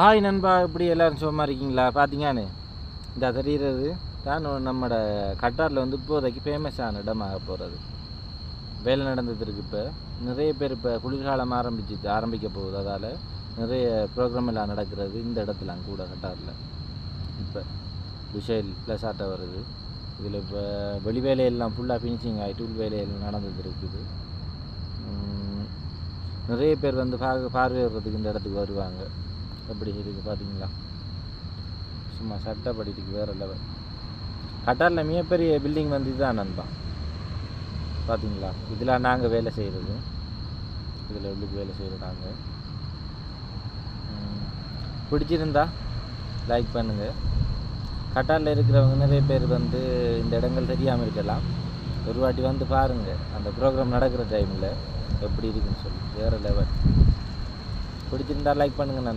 Hi நண்பா, இப்படி எல்லோரும் சும்மா இருக்கீங்களா? பார்த்தீங்கன்னு இந்த தெரிகிறது தான் நம்மளோட கட்டாரில் வந்து இப்போதைக்கு ஃபேமஸான இடமாக போகிறது. வேலை நடந்ததுருக்கு. இப்போ நிறைய பேர் இப்போ குளிர்காலம் ஆரம்பிக்க போகுது. அதால் நிறைய ப்ரோக்ராம் எல்லாம் நடக்கிறது இந்த இடத்துல கூட கட்டாரில். இப்போ லுஷைல் ப்ளஸ் ஆட்ட வருது. இதில் இப்போ வெளி வேலையெல்லாம் ஃபுல்லாக ஃபினிஷிங் ஆகிட்டு உள் வேலையெல்லாம் நடந்துட்டு இருக்குது. நிறைய பேர் வந்து பார்வையிடுறதுக்கு இந்த இடத்துக்கு வருவாங்க. எப்படி இருக்குது பார்த்தீங்களா? சும்மா சட்டப்படிக்கு வேறு லெவல். கட்டாரில் மிகப்பெரிய பில்டிங் வந்து இதுதான் நண்பா. பார்த்தீங்களா? இதில் நாங்கள் வேலை செய்கிறது, இதில் உள்ளுக்கு வேலை செய்கிறது நாங்கள். பிடிச்சிருந்தா லைக் பண்ணுங்கள். கட்டாரில் இருக்கிறவங்க நிறைய பேர் வந்து இந்த இடங்கள் தெரியாமல் இருக்கலாம். ஒரு வாட்டி வந்து பாருங்கள், அந்த ப்ரோக்ராம் நடக்கிற டைமில் எப்படி இருக்குன்னு சொல்லி வேறு லெவல். பிடிச்சிருந்தா லைக் பண்ணுங்கள்.